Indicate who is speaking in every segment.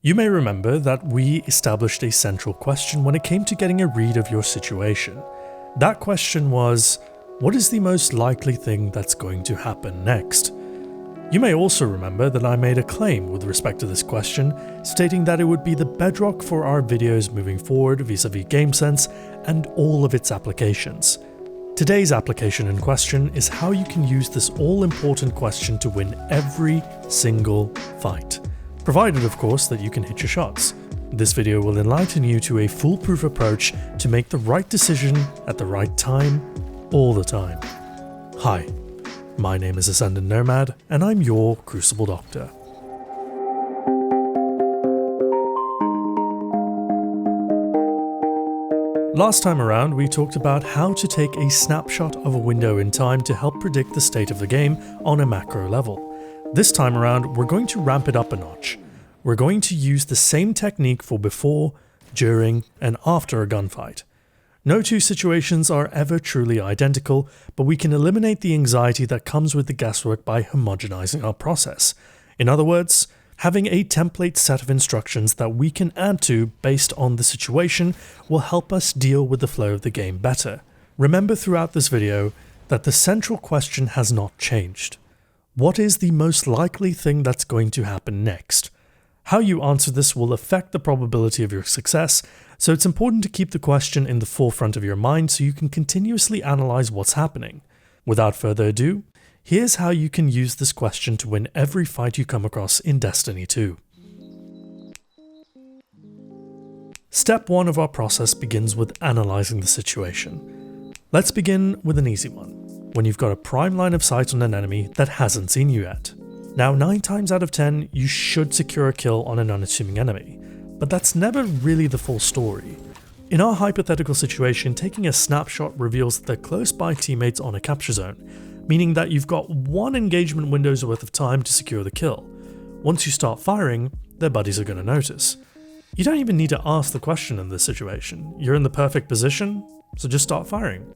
Speaker 1: You may remember that we established a central question when it came to getting a read of your situation. That question was, what is the most likely thing that's going to happen next? You may also remember that I made a claim with respect to this question, stating that it would be the bedrock for our videos moving forward vis-a-vis GameSense and all of its applications. Today's application in question is how you can use this all-important question to win every single fight. Provided, of course, that you can hit your shots. This video will enlighten you to a foolproof approach to make the right decision at the right time, all the time. Hi, my name is Ascendant Nomad, and I'm your Crucible Doctor. Last time around, we talked about how to take a snapshot of a window in time to help predict the state of the game on a macro level. This time around, we're going to ramp it up a notch. We're going to use the same technique for before, during, and after a gunfight. No two situations are ever truly identical, but we can eliminate the anxiety that comes with the guesswork by homogenizing our process. In other words, having a template set of instructions that we can add to based on the situation will help us deal with the flow of the game better. Remember throughout this video that the central question has not changed. What is the most likely thing that's going to happen next? How you answer this will affect the probability of your success, so it's important to keep the question in the forefront of your mind so you can continuously analyze what's happening. Without further ado, here's how you can use this question to win every fight you come across in Destiny 2. Step 1 of our process begins with analyzing the situation. Let's begin with an easy one. When you've got a prime line of sight on an enemy that hasn't seen you yet. Now 9 times out of 10 you should secure a kill on an unassuming enemy, but that's never really the full story. In our hypothetical situation, taking a snapshot reveals that they're close by teammates on a capture zone, meaning that you've got one engagement window's worth of time to secure the kill. Once you start firing, their buddies are going to notice. You don't even need to ask the question in this situation. You're in the perfect position, so just start firing.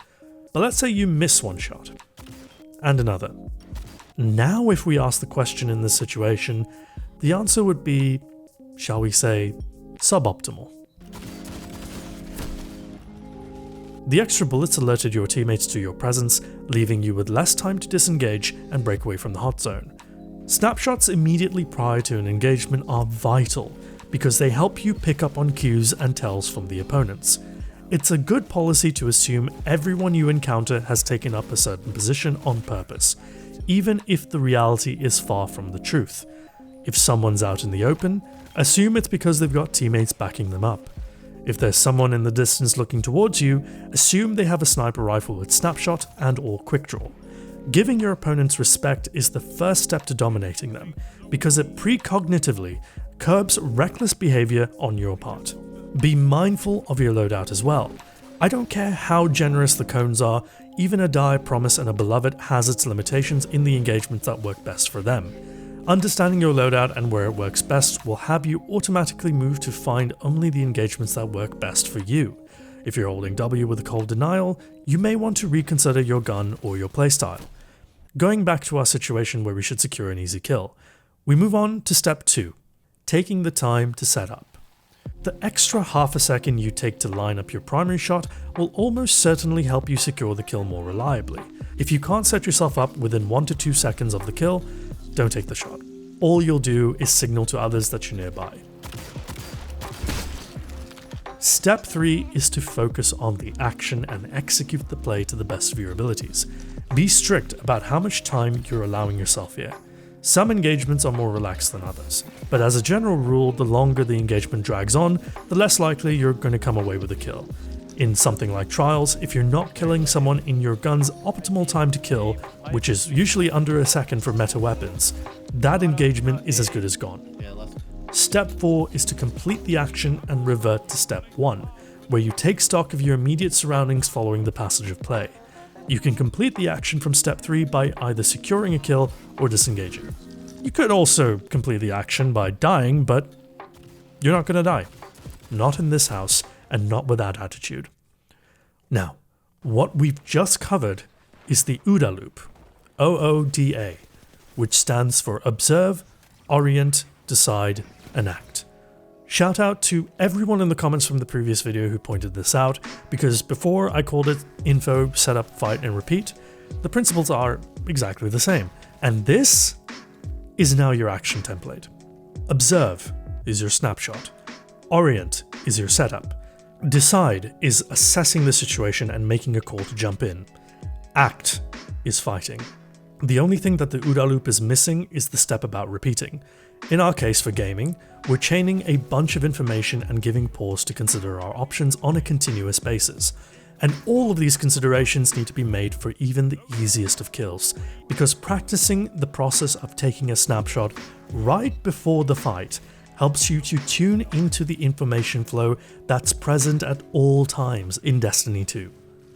Speaker 1: But let's say you miss one shot, and another. Now if we ask the question in this situation, the answer would be, shall we say, suboptimal. The extra bullets alerted your teammates to your presence, leaving you with less time to disengage and break away from the hot zone. Snapshots immediately prior to an engagement are vital, because they help you pick up on cues and tells from the opponents. It's a good policy to assume everyone you encounter has taken up a certain position on purpose, even if the reality is far from the truth. If someone's out in the open, assume it's because they've got teammates backing them up. If there's someone in the distance looking towards you, assume they have a sniper rifle with snapshot and or quick draw. Giving your opponents respect is the first step to dominating them, because it precognitively curbs reckless behavior on your part. Be mindful of your loadout as well. I don't care how generous the cones are, even a dire promise and a beloved has its limitations in the engagements that work best for them. Understanding your loadout and where it works best will have you automatically move to find only the engagements that work best for you. If you're holding W with a cold denial, you may want to reconsider your gun or your playstyle. Going back to our situation where we should secure an easy kill, we move on to step 2, taking the time to set up. The extra half a second you take to line up your primary shot will almost certainly help you secure the kill more reliably. If you can't set yourself up within 1 to 2 seconds of the kill, don't take the shot. All you'll do is signal to others that you're nearby. Step 3 is to focus on the action and execute the play to the best of your abilities. Be strict about how much time you're allowing yourself here. Some engagements are more relaxed than others, but as a general rule, the longer the engagement drags on, the less likely you're going to come away with a kill. In something like Trials, if you're not killing someone in your gun's optimal time to kill, which is usually under a second for meta weapons, that engagement is as good as gone. Step 4 is to complete the action and revert to step 1, where you take stock of your immediate surroundings following the passage of play. You can complete the action from step 3 by either securing a kill or disengaging. You could also complete the action by dying, but you're not going to die. Not in this house, and not with that attitude. Now, what we've just covered is the OODA loop, OODA, which stands for Observe, Orient, Decide, and Act. Shout out to everyone in the comments from the previous video who pointed this out, because before I called it info, setup, fight, and repeat, the principles are exactly the same. And this is now your action template. Observe is your snapshot. Orient is your setup. Decide is assessing the situation and making a call to jump in. Act is fighting. The only thing that the OODA loop is missing is the step about repeating. In our case for gaming, we're chaining a bunch of information and giving pause to consider our options on a continuous basis. And all of these considerations need to be made for even the easiest of kills, because practicing the process of taking a snapshot right before the fight helps you to tune into the information flow that's present at all times in Destiny 2.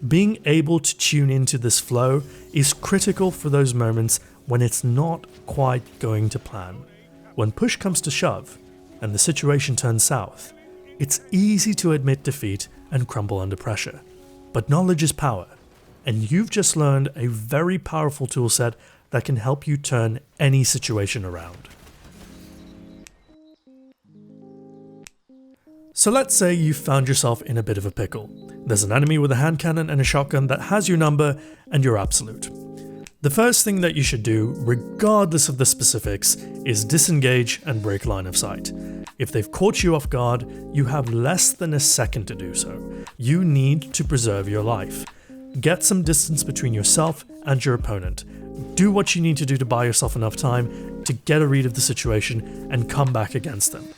Speaker 1: Being able to tune into this flow is critical for those moments when it's not quite going to plan. When push comes to shove, and the situation turns south, it's easy to admit defeat and crumble under pressure. But knowledge is power, and you've just learned a very powerful toolset that can help you turn any situation around. So let's say you found yourself in a bit of a pickle. There's an enemy with a hand cannon and a shotgun that has your number, and you're absolute. The first thing that you should do, regardless of the specifics, is disengage and break line of sight. If they've caught you off guard, you have less than a second to do so. You need to preserve your life. Get some distance between yourself and your opponent. Do what you need to do to buy yourself enough time to get a read of the situation and come back against them.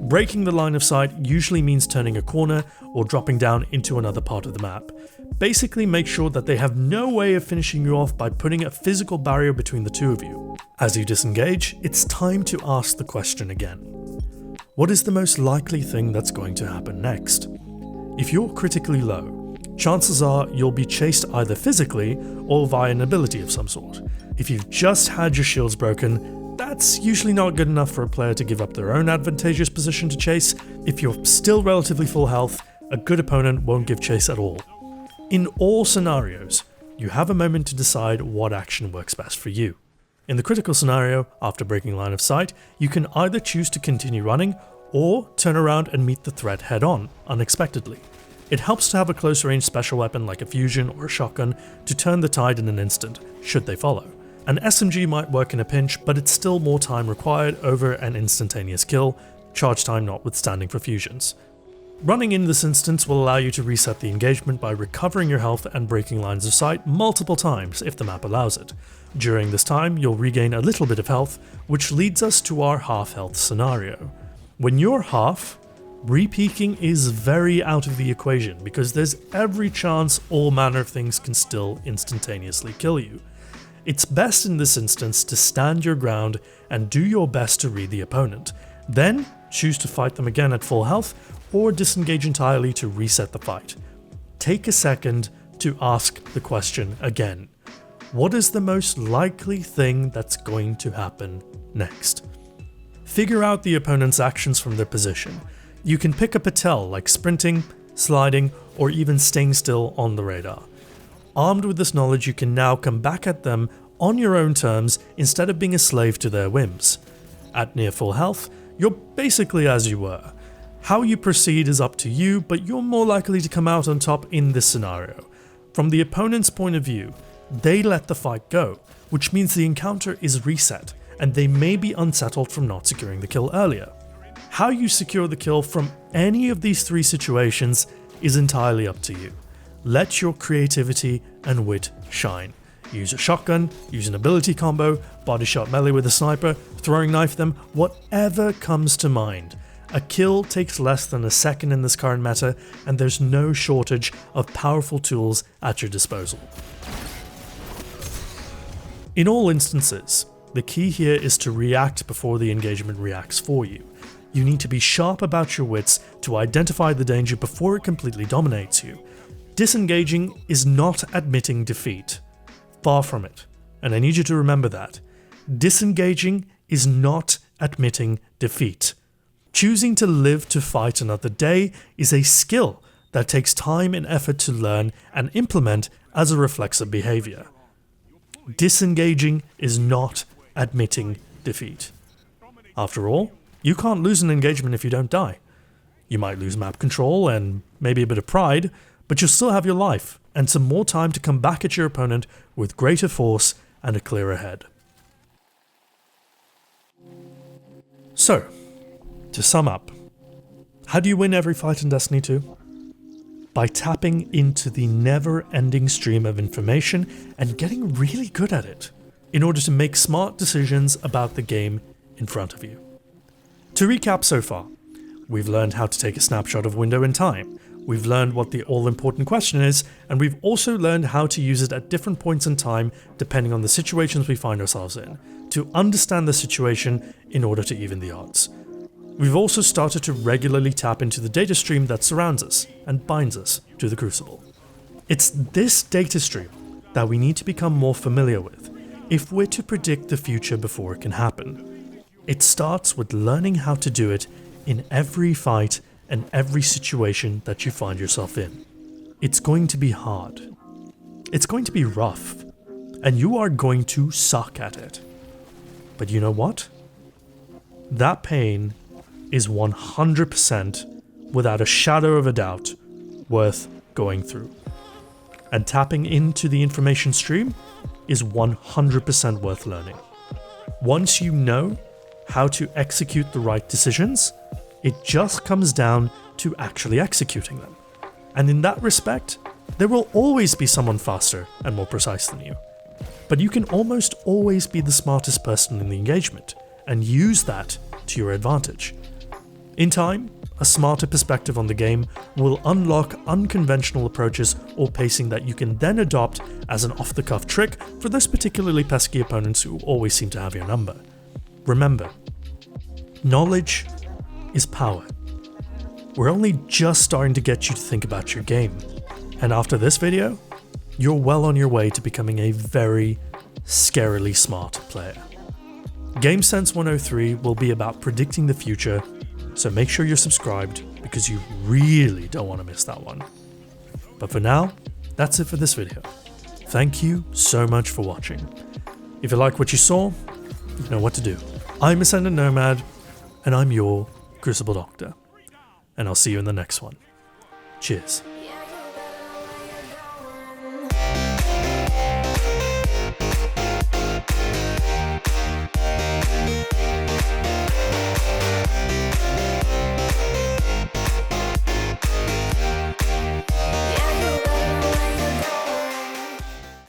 Speaker 1: Breaking the line of sight usually means turning a corner or dropping down into another part of the map. Basically make sure that they have no way of finishing you off by putting a physical barrier between the two of you. As you disengage, it's time to ask the question again. What is the most likely thing that's going to happen next? If you're critically low, chances are you'll be chased either physically or via an ability of some sort. If you've just had your shields broken, that's usually not good enough for a player to give up their own advantageous position to chase. If you're still relatively full health, a good opponent won't give chase at all. In all scenarios, you have a moment to decide what action works best for you. In the critical scenario, after breaking line of sight, you can either choose to continue running or turn around and meet the threat head on, unexpectedly. It helps to have a close range special weapon like a fusion or a shotgun to turn the tide in an instant, should they follow. An SMG might work in a pinch, but it's still more time required over an instantaneous kill, charge time notwithstanding for fusions. Running in this instance will allow you to reset the engagement by recovering your health and breaking lines of sight multiple times if the map allows it. During this time, you'll regain a little bit of health, which leads us to our half health scenario. When you're half, re-peaking is very out of the equation because there's every chance all manner of things can still instantaneously kill you. It's best in this instance to stand your ground and do your best to read the opponent, then choose to fight them again at full health or disengage entirely to reset the fight. Take a second to ask the question again. What is the most likely thing that's going to happen next? Figure out the opponent's actions from their position. You can pick up a tell like sprinting, sliding, or even staying still on the radar. Armed with this knowledge, you can now come back at them on your own terms instead of being a slave to their whims. At near full health, you're basically as you were. How you proceed is up to you, but you're more likely to come out on top in this scenario. From the opponent's point of view, they let the fight go, which means the encounter is reset, and they may be unsettled from not securing the kill earlier. How you secure the kill from any of these three situations is entirely up to you. Let your creativity and wit shine. Use a shotgun, use an ability combo, body shot melee with a sniper, throwing knife them, whatever comes to mind. A kill takes less than a second in this current meta, and there's no shortage of powerful tools at your disposal. In all instances, the key here is to react before the engagement reacts for you. You need to be sharp about your wits to identify the danger before it completely dominates you. Disengaging is not admitting defeat. Far from it. And I need you to remember that. Disengaging is not admitting defeat. Choosing to live to fight another day is a skill that takes time and effort to learn and implement as a reflexive behavior. Disengaging is not admitting defeat. After all, you can't lose an engagement if you don't die. You might lose map control and maybe a bit of pride, but you'll still have your life and some more time to come back at your opponent with greater force and a clearer head. So, to sum up, how do you win every fight in Destiny 2? By tapping into the never-ending stream of information and getting really good at it in order to make smart decisions about the game in front of you. To recap so far, we've learned how to take a snapshot of a window in time, we've learned what the all-important question is, and we've also learned how to use it at different points in time depending on the situations we find ourselves in, to understand the situation in order to even the odds. We've also started to regularly tap into the data stream that surrounds us and binds us to the Crucible. It's this data stream that we need to become more familiar with if we're to predict the future before it can happen. It starts with learning how to do it in every fight and every situation that you find yourself in. It's going to be hard. It's going to be rough. And you are going to suck at it. But you know what? That pain is 100%, without a shadow of a doubt, worth going through. And tapping into the information stream is 100% worth learning. Once you know how to execute the right decisions, it just comes down to actually executing them. And in that respect, there will always be someone faster and more precise than you. But you can almost always be the smartest person in the engagement and use that to your advantage. In time, a smarter perspective on the game will unlock unconventional approaches or pacing that you can then adopt as an off-the-cuff trick for those particularly pesky opponents who always seem to have your number. Remember, knowledge is power. We're only just starting to get you to think about your game, and after this video, you're well on your way to becoming a very scarily smart player. Game Sense 103 will be about predicting the future, so make sure you're subscribed because you really don't want to miss that one. But for now, that's it for this video. Thank you so much for watching. If you like what you saw, you know what to do. I'm Ascendant Nomad, and I'm your Crucible Doctor. And I'll see you in the next one. Cheers.